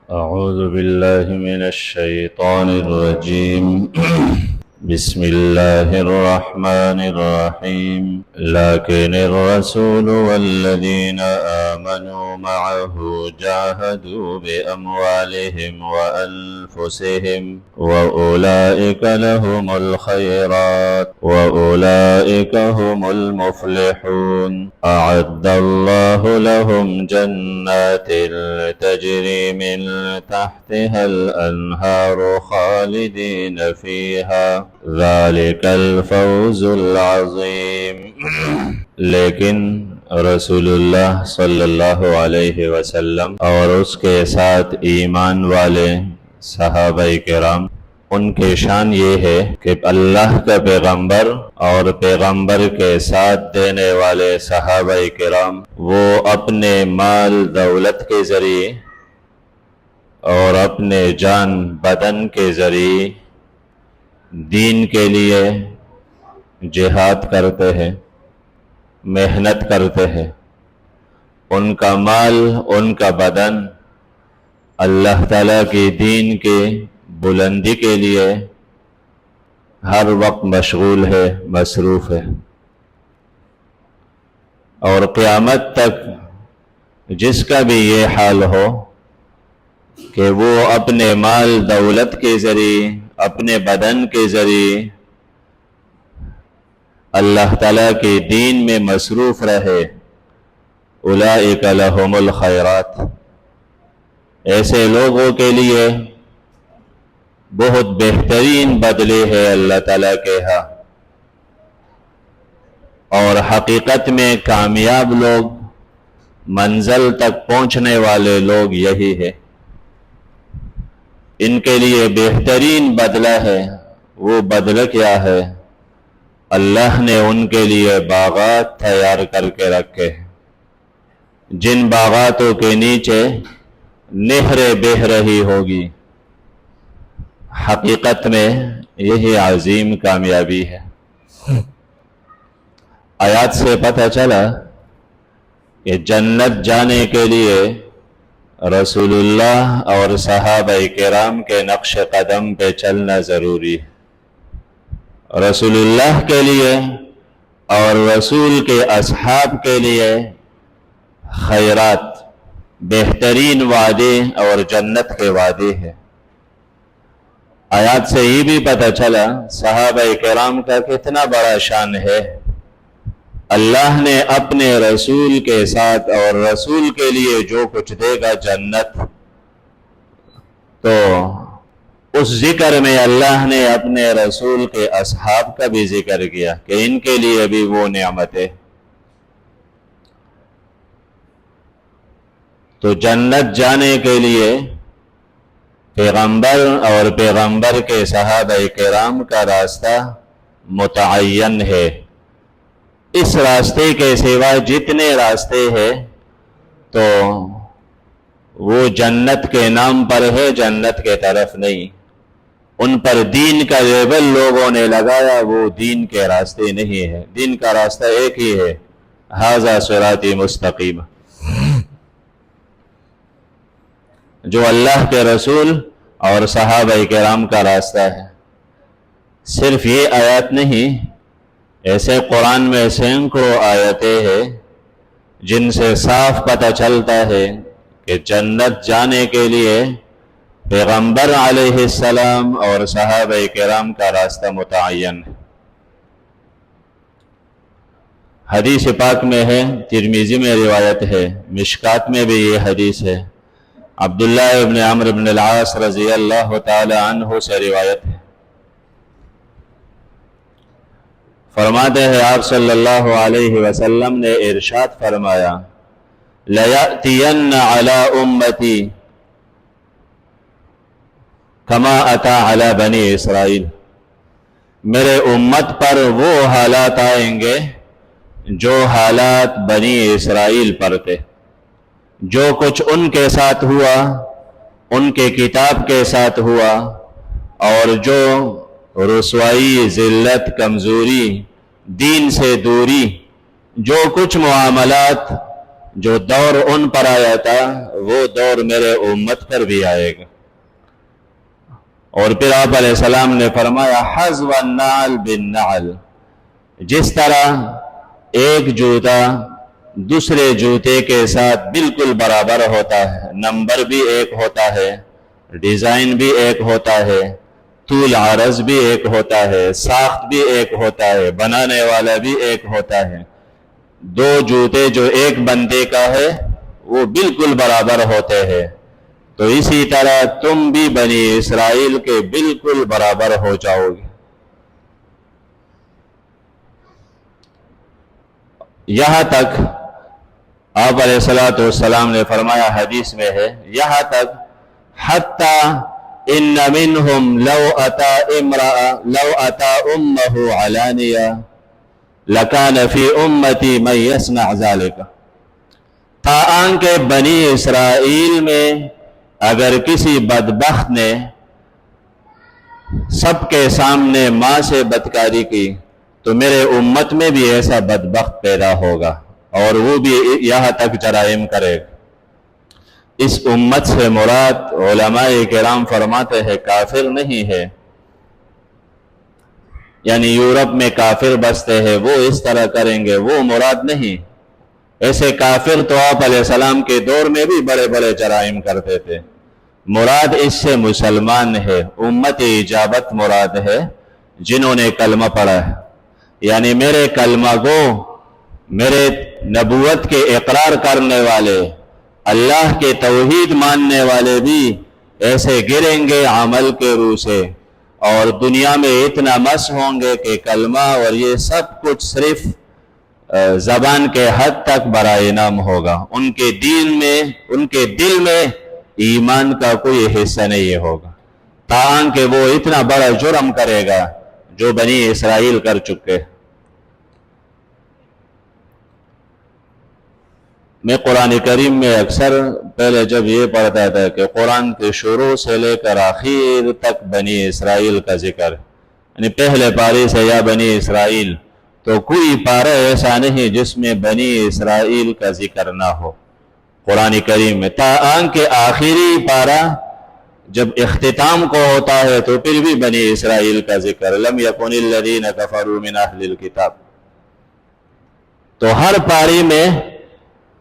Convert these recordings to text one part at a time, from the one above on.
أعوذ بالله من الشيطان الرجيم بسم الله الرحمن الرحيم لكن الرسول والذين آمنوا معه جاهدوا بأموالهم وأنفسهم وأولئك لهم الخيرات وأولئك هم المفلحون أعد الله لهم جنات تجري من تحتها الأنهار خالدين فيها ذلك الفوز العظیم۔ لیکن رسول اللہ صلی اللہ علیہ وسلم اور اس کے ساتھ ایمان والے صحابہ کرام، ان کی شان یہ ہے کہ اللہ کا پیغمبر اور پیغمبر کے ساتھ دینے والے صحابہ کرام وہ اپنے مال دولت کے ذریعے اور اپنے جان بدن کے ذریعے دین کے لیے جہاد کرتے ہیں، محنت کرتے ہیں۔ ان کا مال، ان کا بدن اللہ تعالیٰ کی دین کے بلندی کے لیے ہر وقت مشغول ہے، مصروف ہے، اور قیامت تک جس کا بھی یہ حال ہو کہ وہ اپنے مال دولت کے ذریعے، اپنے بدن کے ذریعے اللہ تعالیٰ کے دین میں مصروف رہے، اولئک لہم الخیرات، ایسے لوگوں کے لیے بہت بہترین بدلے ہے اللہ تعالیٰ کے ہاں، اور حقیقت میں کامیاب لوگ، منزل تک پہنچنے والے لوگ یہی ہے۔ ان کے لیے بہترین بدلہ ہے۔ وہ بدلہ کیا ہے؟ اللہ نے ان کے لیے باغات تیار کر کے رکھے، جن باغاتوں کے نیچے نہریں بہہ رہی ہوگی۔ حقیقت میں یہی عظیم کامیابی ہے۔ آیات سے پتہ چلا کہ جنت جانے کے لیے رسول اللہ اور صحابہ کرام کے نقش قدم پہ چلنا ضروری ہے۔ رسول اللہ کے لیے اور رسول کے اصحاب کے لیے خیرات، بہترین وعدے اور جنت کے وعدے ہیں۔ آیات سے یہ بھی پتہ چلا صحابہ کرام کا کتنا بڑا شان ہے۔ اللہ نے اپنے رسول کے ساتھ اور رسول کے لیے جو کچھ دے گا جنت، تو اس ذکر میں اللہ نے اپنے رسول کے اصحاب کا بھی ذکر کیا کہ ان کے لیے بھی وہ نعمتیں۔ تو جنت جانے کے لیے پیغمبر اور پیغمبر کے صحابہ کرام کا راستہ متعین ہے۔ اس راستے کے سوا جتنے راستے ہیں تو وہ جنت کے نام پر ہے، جنت کے طرف نہیں۔ ان پر دین کا لیبل لوگوں نے لگایا، وہ دین کے راستے نہیں ہے۔ دین کا راستہ ایک ہی ہے، ھذا صراطی مستقیم، جو اللہ کے رسول اور صحابہ کرام کا راستہ ہے۔ صرف یہ آیات نہیں، ایسے قرآن میں سینکڑوں آیتیں ہیں جن سے صاف پتہ چلتا ہے کہ جنت جانے کے لیے پیغمبر علیہ السلام اور صحابہ کرام کا راستہ متعین ہے۔ حدیث پاک میں ہے، ترمذی میں روایت ہے، مشکات میں بھی یہ حدیث ہے، عبداللہ ابن عمرو بن العاص رضی اللہ تعالی عنہ سے روایت ہے۔ فرماتے ہیں آپ صلی اللہ علیہ وسلم نے ارشاد فرمایا، لَيَأْتِيَنَّ عَلَىٰ أُمَّتِي كَمَا أَتَىٰ عَلَىٰ بَنِي اسرائیل، میرے امت پر وہ حالات آئیں گے جو حالات بنی اسرائیل پر تھے۔ جو کچھ ان کے ساتھ ہوا، ان کے کتاب کے ساتھ ہوا، اور جو رسوائی، ذلت، کمزوری، دین سے دوری، جو کچھ معاملات جو دور ان پر آیا تھا وہ دور میرے امت پر بھی آئے گا۔ اور پھر آپ علیہ السلام نے فرمایا حذو النعل بالنعل، جس طرح ایک جوتا دوسرے جوتے کے ساتھ بالکل برابر ہوتا ہے، نمبر بھی ایک ہوتا ہے، ڈیزائن بھی ایک ہوتا ہے، طول عرض بھی ایک ہوتا ہے، ساخت بھی ایک ہوتا ہے، بنانے والا بھی ایک ہوتا ہے، دو جوتے جو ایک بندے کا ہے وہ بالکل برابر ہوتے ہیں، تو اسی طرح تم بھی بنی اسرائیل کے بالکل برابر ہو جاؤ گے۔ یہاں تک آپ علیہ السلام نے فرمایا، حدیث میں ہے، یہاں تک حتی ان منہم لو اتا امہ علانیہ لکان فی امتی من یصنع ذلک، تاان کہ بنی اسرائیل میں اگر کسی بدبخت نے سب کے سامنے ماں سے بدکاری کی تو میرے امت میں بھی ایسا بدبخت پیدا ہوگا اور وہ بھی یہاں تک جرائم کرے گا۔ اس امت سے مراد علماء کرام فرماتے ہیں کافر نہیں ہے، یعنی یورپ میں کافر بستے ہیں وہ اس طرح کریں گے، وہ مراد نہیں۔ ایسے کافر تو آپ علیہ السلام کے دور میں بھی بڑے بڑے جرائم کرتے تھے، مراد اس سے مسلمان ہے، امت اجابت مراد ہے، جنہوں نے کلمہ پڑھا ہے، یعنی میرے کلمہ گو، میرے نبوت کے اقرار کرنے والے، اللہ کے توحید ماننے والے بھی ایسے گریں گے عمل کے روح سے، اور دنیا میں اتنا مس ہوں گے کہ کلمہ اور یہ سب کچھ صرف زبان کے حد تک برائے نام ہوگا، ان کے دل میں ایمان کا کوئی حصہ نہیں ہوگا، تاہم کہ وہ اتنا بڑا جرم کرے گا جو بنی اسرائیل کر چکے۔ میں قرآن کریم میں اکثر پہلے جب یہ پڑھتا تھا کہ قرآن کے شروع سے لے کر آخر تک بنی اسرائیل کا ذکر، یعنی پہلے پارے سے یا بنی اسرائیل، تو کوئی پارہ ایسا نہیں جس میں بنی اسرائیل کا ذکر نہ ہو قرآن کریم میں، تاہم کہ آخری پارہ جب اختتام کو ہوتا ہے تو پھر بھی بنی اسرائیل کا ذکر، لم یکن الذین کفروا من اہل الکتاب۔ تو ہر پاری میں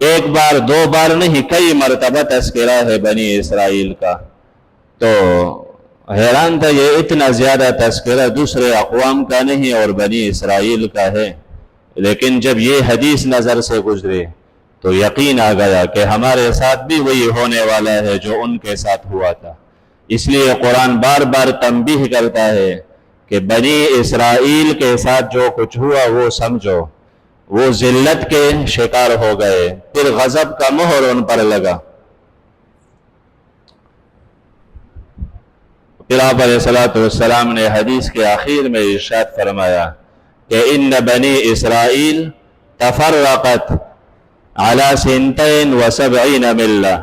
ایک بار دو بار نہیں، کئی مرتبہ تذکرہ ہے بنی اسرائیل کا۔ تو حیران تھا یہ اتنا زیادہ تذکرہ دوسرے اقوام کا نہیں اور بنی اسرائیل کا ہے، لیکن جب یہ حدیث نظر سے گزرے تو یقین آ گیا کہ ہمارے ساتھ بھی وہی ہونے والا ہے جو ان کے ساتھ ہوا تھا۔ اس لیے قرآن بار بار تنبیہ کرتا ہے کہ بنی اسرائیل کے ساتھ جو کچھ ہوا وہ سمجھو، وہ ذلت کے شکار ہو گئے، پھر غضب کا مہر ان پر لگا۔ پھر آپ علیہ السلام نے حدیث کے آخر میں ارشاد فرمایا کہ ان بنی اسرائیل تفرقت علی 72 ملہ،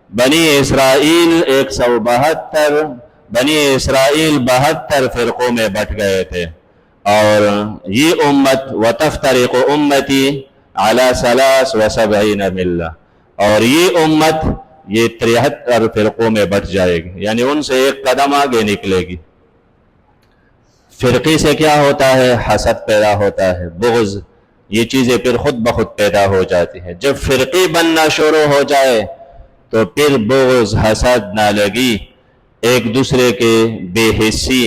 بنی اسرائیل 172 بنی اسرائیل 72 فرقوں میں بٹ گئے تھے، اور یہ امت وتفترق امتی علی 73 ملہ، اور یہ امت یہ 73 فرقوں میں بٹ جائے گی، یعنی ان سے ایک قدم آگے نکلے گی۔ فرقی سے کیا ہوتا ہے؟ حسد پیدا ہوتا ہے، بغض، یہ چیزیں پھر خود بخود پیدا ہو جاتی ہیں۔ جب فرقی بننا شروع ہو جائے تو پھر بغض، حسد نہ لگی، ایک دوسرے کے بے حسی،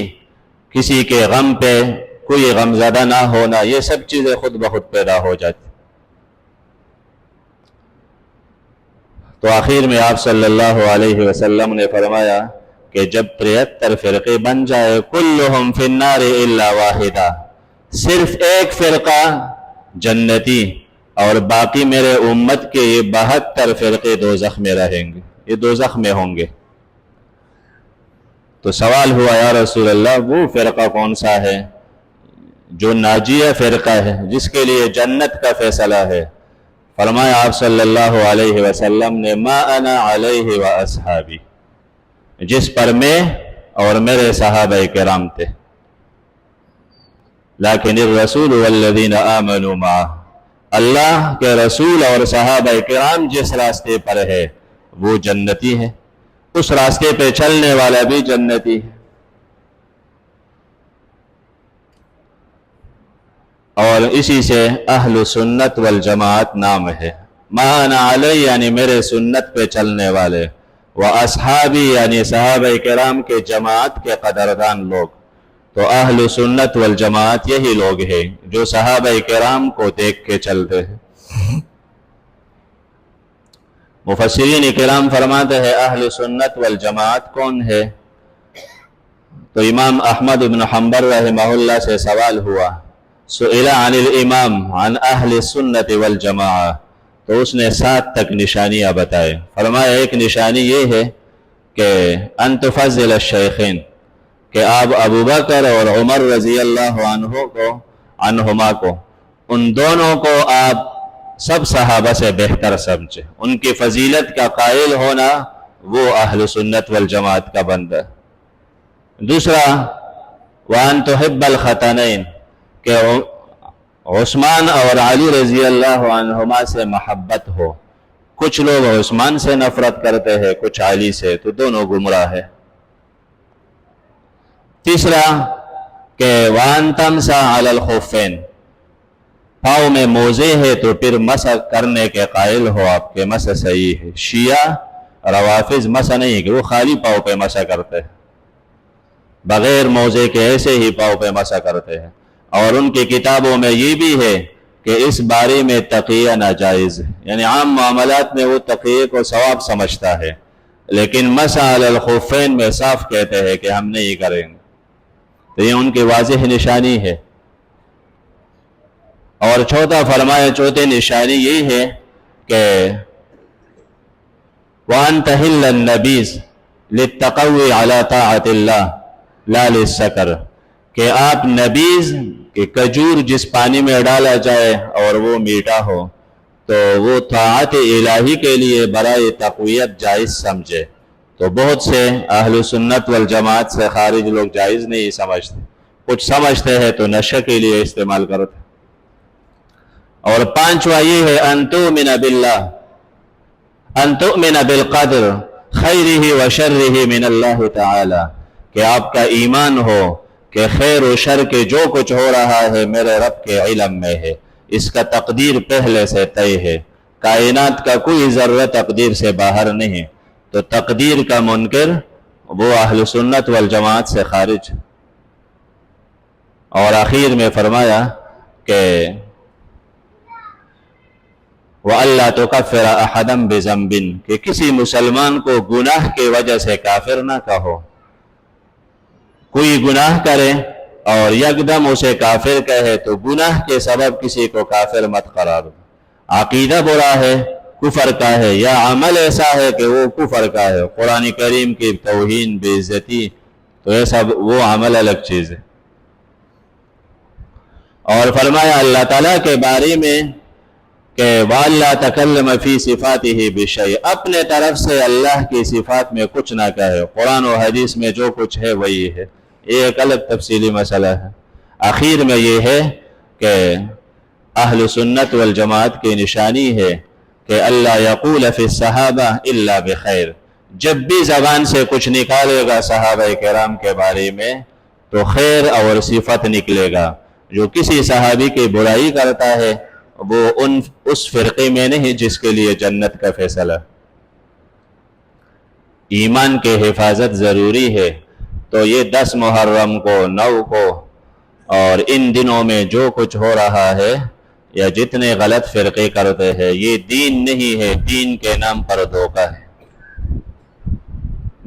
کسی کے غم پہ کوئی غمزدہ نہ ہونا، یہ سب چیزیں خود بخود پیدا ہو جاتی۔ تو آخر میں آپ صلی اللہ علیہ وسلم نے فرمایا کہ جب 73 فرقے بن جائے، کلہم فی النار الا واحدہ، صرف ایک فرقہ جنتی اور باقی میرے امت کے یہ 72 فرقے دوزخ میں رہیں گے، یہ دوزخ میں ہوں گے۔ تو سوال ہوا یا رسول اللہ وہ فرقہ کون سا ہے جو ناجیہ فرقہ ہے، جس کے لیے جنت کا فیصلہ ہے؟ فرمایا آپ صلی اللہ علیہ وسلم نے ما انا علیہ و اصحابی، جس پر میں اور میرے صحابہ کرام تھے، لیکن الرسول والذین آمنوا معہ، اللہ کے رسول اور صحابہ کرام جس راستے پر ہے وہ جنتی ہے، اس راستے پہ چلنے والا بھی جنتی ہے۔ اور اسی سے اہل سنت والجماعت نام ہے۔ ما انا علی یعنی میرے سنت پہ چلنے والے، و اصحابی یعنی صحابہ کرام کے جماعت کے قدردان لوگ۔ تو اہل سنت والجماعت یہی لوگ ہیں جو صحابہ کرام کو دیکھ کے چلتے ہیں۔ مفسرین کرام فرماتے ہیں اہل سنت والجماعت کون ہے؟ تو امام احمد بن حنبل رحمہ اللہ سے سوال ہوا، سئل عن الامام عن اہل السنت والجماعت، تو اس نے 7 تک نشانیاں بتائے۔ فرمایا ایک نشانی یہ ہے کہ ان تفضل الشیخین، کہ آپ ابو بکر اور عمر رضی اللہ عنہما کو ان دونوں کو آپ سب صحابہ سے بہتر سمجھے، ان کی فضیلت کا قائل ہونا وہ اہل سنت والجماعت کا بندہ۔ دوسرا وان تحب الختنین، کہ عثمان اور علی رضی اللہ عنہما سے محبت ہو۔ کچھ لوگ عثمان سے نفرت کرتے ہیں، کچھ علی سے، تو دونوں گمراہ ہے۔ تیسرا کہ وان تمسح علی الخفین، پاؤں میں موزے ہے تو پھر مسح کرنے کے قائل ہو آپ کے، مسح صحیح ہے۔ شیعہ روافض مسح نہیں کہ وہ خالی پاؤں پہ مسح کرتے ہیں، بغیر موزے کے ایسے ہی پاؤں پہ مسح کرتے ہیں۔ اور ان کی کتابوں میں یہ بھی ہے کہ اس بارے میں تقیہ ناجائز ہے، یعنی عام معاملات میں وہ تقیہ کو ثواب سمجھتا ہے، لیکن مسح علی الخفین میں صاف کہتے ہیں کہ ہم نہیں کریں گے۔ تو یہ ان کی واضح نشانی ہے۔ اور چوتھا فرمایا، چوتھی نشانی یہی ہے کہ وَأَن تَحِلَّ النَّبِيذ لِلتَّقَوِّ عَلَى طَاعَةِ اللَّهِ لَا لِلسَّكَرِ، کہ آپ نبیذ کہ کھجور جس پانی میں ڈالا جائے اور وہ میٹھا ہو تو وہ طاعت الہی کے لیے برائے تقویت جائز سمجھے۔ تو بہت سے اہل سنت والجماعت سے خارج لوگ جائز نہیں سمجھتے، کچھ سمجھتے ہیں تو نشے کے لیے استعمال کرتے۔ اور پانچواں یہ ہے ان تؤمن باللہ، ان تؤمن بالقدر خیرہ و شرہ من اللہ تعالی، کہ آپ کا ایمان ہو کہ خیر و شر کے جو کچھ ہو رہا ہے میرے رب کے علم میں ہے، اس کا تقدیر پہلے سے طے ہے، کائنات کا کوئی ذرہ تقدیر سے باہر نہیں، تو تقدیر کا منکر وہ اہل سنت والجماعت سے خارج۔ اور آخر میں فرمایا کہ وَأَلَّا تُكَفِّرَ أَحَدًا بِذَنبٍ، کہ کسی مسلمان کو گناہ کی وجہ سے کافر نہ کہو۔ کوئی گناہ کرے اور یکدم اسے کافر کہے تو گناہ کے سبب کسی کو کافر مت قرار دو۔ عقیدہ برا ہے، کفر کا ہے، یا عمل ایسا ہے کہ وہ کفر کا ہے، قرآن کریم کی توہین، بے عزتی، تو ایسا وہ عمل الگ چیز ہے۔ اور فرمایا اللہ تعالیٰ کے بارے میں کہ وَأَلَّا تَكَلَّمَ فِي صِفَاتِهِ بِشَيْءٍ، اپنے طرف سے اللہ کی صفات میں کچھ نہ کہے، قرآن و حدیث میں جو کچھ ہے وہی ہے، یہ ایک الگ تفصیلی مسئلہ ہے۔ آخر میں یہ ہے کہ اہل سنت والجماعت کی نشانی ہے کہ اللہ یقول فی الصحابہ الا بخیر، جب بھی زبان سے کچھ نکالے گا صحابہ کرام کے بارے میں تو خیر اور صفت نکلے گا۔ جو کسی صحابی کی برائی کرتا ہے وہ اس فرقے میں نہیں جس کے لیے جنت کا فیصلہ۔ ایمان کے حفاظت ضروری ہے، تو یہ 10 محرم کو، 9 کو اور ان دنوں میں جو کچھ ہو رہا ہے یا جتنے غلط فرقے کرتے ہیں، یہ دین نہیں ہے، دین کے نام پر دھوکہ ہے۔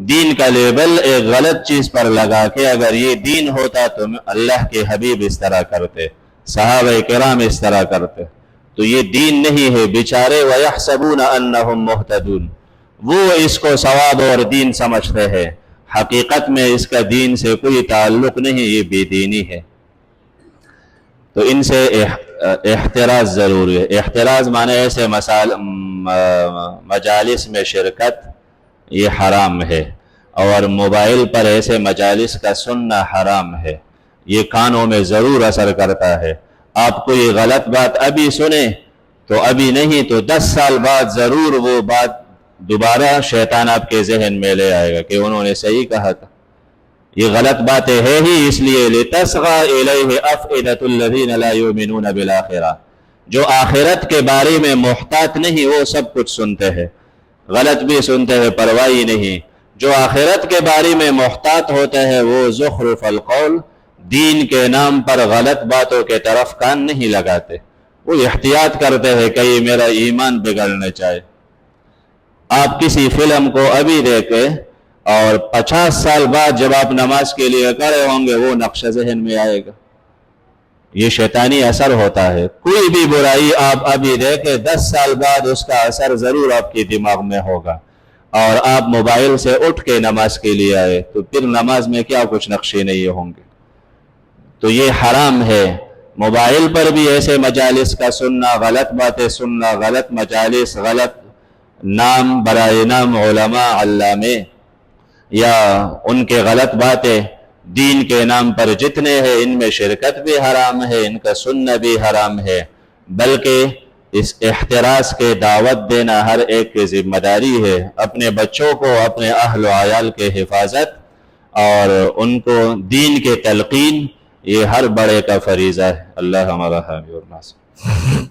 دین کا لیبل ایک غلط چیز پر لگا کے اگر یہ دین ہوتا تو اللہ کے حبیب اس طرح کرتے، صحابہ کرام اس طرح کرتے، تو یہ دین نہیں ہے۔ بیچارے وَيَحْسَبُونَ أَنَّهُمْ مُهْتَدُونَ، وہ اس کو ثواب اور دین سمجھتے ہیں، حقیقت میں اس کا دین سے کوئی تعلق نہیں، یہ بے دینی ہے۔ تو ان سے احتراز ضروری ہے۔ احتراز معنی ایسے مجالس میں شرکت یہ حرام ہے، اور موبائل پر ایسے مجالس کا سننا حرام ہے، یہ کانوں میں ضرور اثر کرتا ہے۔ آپ کو یہ غلط بات ابھی سنیں تو ابھی نہیں تو 10 سال بعد ضرور وہ بات دوبارہ شیطان آپ کے ذہن میں لے آئے گا کہ انہوں نے صحیح کہا تھا، یہ غلط باتیں ہے ہی اس لیے لِتَصْغَى إِلَيْهِ أَفْئِدَةُ الَّذِينَ لَا يُؤْمِنُونَ بِالْآخِرَةِ، جو آخرت کے بارے میں محتاط نہیں وہ سب کچھ سنتے ہیں، غلط بھی سنتے ہیں، پرواہی نہیں۔ جو آخرت کے بارے میں محتاط ہوتے ہیں وہ زخرف القول، دین کے نام پر غلط باتوں کے طرف کان نہیں لگاتے، وہ احتیاط کرتے ہیں کہیں میرا ایمان بگڑنے چاہے۔ آپ کسی فلم کو ابھی دیکھیں اور 50 سال بعد جب آپ نماز کے لیے کھڑے ہوں گے وہ نقش ذہن میں آئے گا، یہ شیطانی اثر ہوتا ہے۔ کوئی بھی برائی آپ ابھی دیکھیں 10 سال بعد اس کا اثر ضرور آپ کے دماغ میں ہوگا، اور آپ موبائل سے اٹھ کے نماز کے لیے آئے تو پھر نماز میں کیا کچھ نقشے نہیں ہوں گے۔ تو یہ حرام ہے۔ موبائل پر بھی ایسے مجالس کا سننا، غلط باتیں سننا، غلط مجالس، غلط نام برائے نام علماء علامے یا ان کے غلط باتیں دین کے نام پر جتنے ہیں ان میں شرکت بھی حرام ہے، ان کا سننا بھی حرام ہے، بلکہ اس احتراز کے دعوت دینا ہر ایک کی ذمہ داری ہے، اپنے بچوں کو، اپنے اہل و عیال کے حفاظت اور ان کو دین کے تلقین، یہ ہر بڑے کا فریضہ ہے۔ اللہ ہمارا حامی اور ناصر۔